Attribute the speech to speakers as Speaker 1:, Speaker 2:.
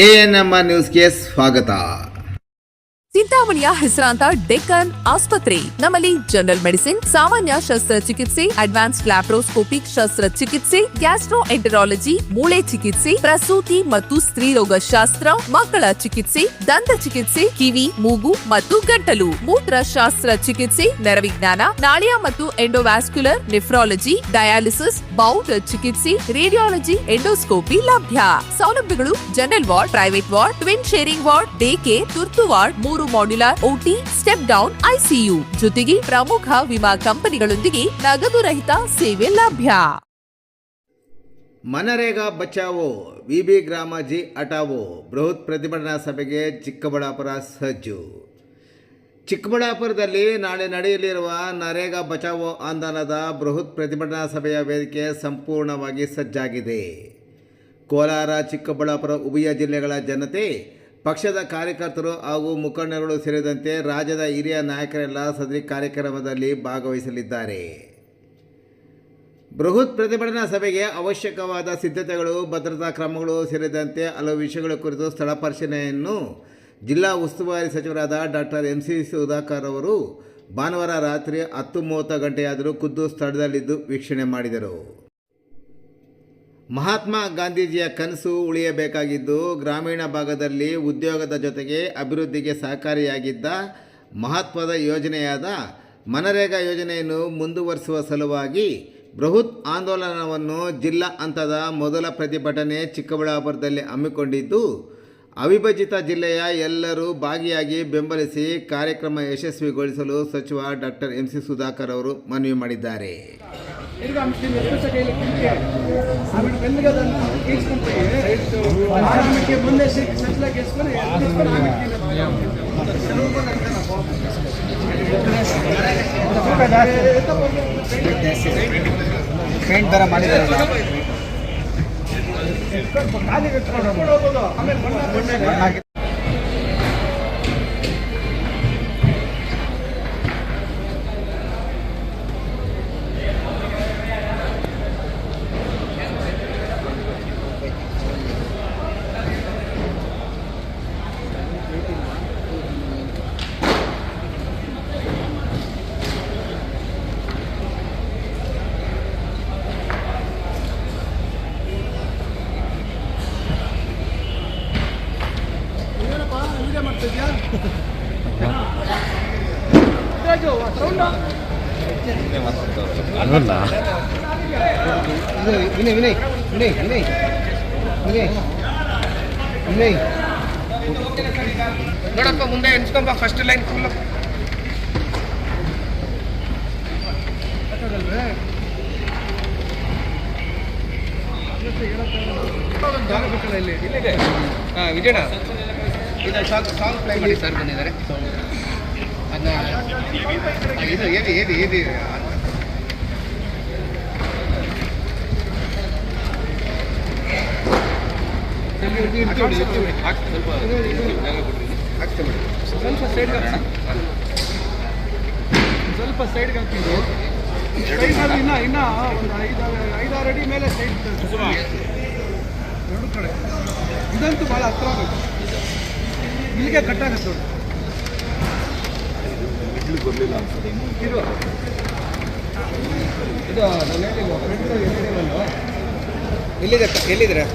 Speaker 1: ANMR ನ್ಯೂಸ್ಗೆ ಸ್ವಾಗತ.
Speaker 2: ಚಿಂತಾಮಣಿಯ ಹೆಸರಾಂತ ಡೆಕ್ಕನ್ ಆಸ್ಪತ್ರೆ. ನಮ್ಮಲ್ಲಿ ಜನರಲ್ ಮೆಡಿಸಿನ್, ಸಾಮಾನ್ಯ ಶಸ್ತ್ರಚಿಕಿತ್ಸೆ, ಅಡ್ವಾನ್ಸ್ಡ್ ಲ್ಯಾಪ್ರೋಸ್ಕೋಪಿಕ್ ಶಸ್ತ್ರಚಿಕಿತ್ಸೆ, ಗ್ಯಾಸ್ಟ್ರೋಎಂಟರಾಲಜಿ, ಮೂಳೆ ಚಿಕಿತ್ಸೆ, ಪ್ರಸೂತಿ ಮತ್ತು ಸ್ತ್ರೀರೋಗ ಶಾಸ್ತ್ರ, ಮಕ್ಕಳ ಚಿಕಿತ್ಸೆ, ದಂತ ಚಿಕಿತ್ಸೆ, ಕಿವಿ, ಮೂಗು ಮತ್ತು ಗಂಟಲು, ಮೂತ್ರಶಾಸ್ತ್ರ ಚಿಕಿತ್ಸೆ, ನರವಿಜ್ಞಾನ, ನಾಳಿಯ ಮತ್ತು ಎಂಡೋವ್ಯಾಸ್ಕ್ಯುಲರ್, ನೆಫ್ರಾಲಜಿ, ಡಯಾಲಿಸಿಸ್, ಬೌಲ್ ಚಿಕಿತ್ಸೆ, ರೇಡಿಯಾಲಜಿ, ಎಂಡೋಸ್ಕೋಪಿ ಲಭ್ಯ. ಸೌಲಭ್ಯಗಳು: general ward, private ward, twin sharing ward, day care, ತುರ್ತು ward, 3 modular OT, step down ICU, ಜೊತೆಗೆ ಪ್ರಮುಖ ವಿಮಾ ಕಂಪನಿಗಳೊಂದಿಗೆ ನಗದು ರಹಿತ ಸೇವೆ ಲಭ್ಯ.
Speaker 1: ಮನರೇಗಾ ಬಚಾವೋ, ವಿಬಿ ಗ್ರಾಮಜಿ ಹಟಾವೋ ಬೃಹತ್ ಪ್ರತಿಭಟನಾ ಸಭೆಗೆ ಚಿಕ್ಕಬಳ್ಳಾಪುರ ಸಜ್ಜು. ಚಿಕ್ಕಬಳ್ಳಾಪುರದಲ್ಲಿ ನಾಳೆ ನಡೆಯಲಿರುವ ನರೇಗಾ ಬಚಾವೋ ಆಂದೋಲನದ ಬೃಹತ್ ಪ್ರತಿಭಟನಾ ಸಭೆಯ ವೇದಿಕೆ ಸಂಪೂರ್ಣವಾಗಿ ಸಜ್ಜಾಗಿದೆ. ಕೋಲಾರ, ಚಿಕ್ಕಬಳ್ಳಾಪುರ ಉಭಯ ಜಿಲ್ಲೆಗಳ ಜನತೆ, ಪಕ್ಷದ ಕಾರ್ಯಕರ್ತರು ಹಾಗೂ ಮುಖಂಡರುಗಳು ಸೇರಿದಂತೆ ರಾಜ್ಯದ ಹಿರಿಯ ನಾಯಕರೆಲ್ಲ ಸದರಿ ಕಾರ್ಯಕ್ರಮದಲ್ಲಿ ಭಾಗವಹಿಸಲಿದ್ದಾರೆ. ಬೃಹತ್ ಪ್ರತಿಭಟನಾ ಸಭೆಗೆ ಅವಶ್ಯಕವಾದ ಸಿದ್ಧತೆಗಳು, ಭದ್ರತಾ ಕ್ರಮಗಳು ಸೇರಿದಂತೆ ಹಲವು ವಿಷಯಗಳ ಕುರಿತು ಸ್ಥಳ ಪರಿಶೀಲನೆಯನ್ನು ಜಿಲ್ಲಾ ಉಸ್ತುವಾರಿ ಸಚಿವರಾದ ಡಾಕ್ಟರ್ MC ಸುಧಾಕರ್ ಅವರು ಭಾನುವಾರ ರಾತ್ರಿ 10:30 ಗಂಟೆಯಾದರೂ ಖುದ್ದು ಸ್ಥಳದಲ್ಲಿದ್ದು ವೀಕ್ಷಣೆ ಮಾಡಿದರು. ಮಹಾತ್ಮ ಗಾಂಧೀಜಿಯ ಕನಸು ಉಳಿಯಬೇಕಾಗಿದ್ದು, ಗ್ರಾಮೀಣ ಭಾಗದಲ್ಲಿ ಉದ್ಯೋಗದ ಜೊತೆಗೆ ಅಭಿವೃದ್ಧಿಗೆ ಸಹಕಾರಿಯಾಗಿದ್ದ ಮಹತ್ವದ ಯೋಜನೆಯಾದ ಮನರೇಗಾ ಯೋಜನೆಯನ್ನು ಮುಂದುವರಿಸುವ ಸಲುವಾಗಿ ಬೃಹತ್ ಆಂದೋಲನವನ್ನು ಜಿಲ್ಲಾ ಹಂತದ ಮೊದಲ ಪ್ರತಿಭಟನೆ ಚಿಕ್ಕಬಳ್ಳಾಪುರದಲ್ಲಿ ಹಮ್ಮಿಕೊಂಡಿದ್ದು, ಅವಿಭಜಿತ ಜಿಲ್ಲೆಯ ಎಲ್ಲರೂ ಭಾಗಿಯಾಗಿ ಬೆಂಬಲಿಸಿ ಕಾರ್ಯಕ್ರಮ ಯಶಸ್ವಿಗೊಳಿಸಲು ಸಚಿವ ಡಾಕ್ಟರ್ MC ಸುಧಾಕರ್ ಅವರು ಮನವಿ ಮಾಡಿದ್ದಾರೆ.
Speaker 3: ನೋಡಪ್ಪ ಮುಂದೆ ಎನ್ಸ್ಕೊಂಬ ಫಸ್ಟ್ ಲೈನ್ ಫುಲ್ ಇಲ್ಲಿದೆ. ವಿಜಯಣ್ಣ ಇದು ಸಾಂಗ್ ಪ್ಲೇ ಮಾಡಿ ಸರ್ ಬಂದಿದ್ದಾರೆ. ಅದನ್ನ ಇದು ಏದಿ ಸ್ವಲ್ಪ ಸೈಡ್ಗೆ ಹಾಕಿದ್ದು ಇನ್ನ ಒಂದು 5-6 ಅಡಿ ಮೇಲೆ ಸೈಡ್ ಎರಡು ಕಡೆ. ಇದಂತೂ ಭಾಳ ಹತ್ರ ಆಗುತ್ತೆ, ಇಲ್ಲಿಗೆ ಕಟ್ಟಾಗುತ್ತೆ. ಬರಲಿಲ್ಲ ಅನ್ಸುತ್ತೆ ಇದು ಎಲ್ಲಿದ್ದೀರಾ?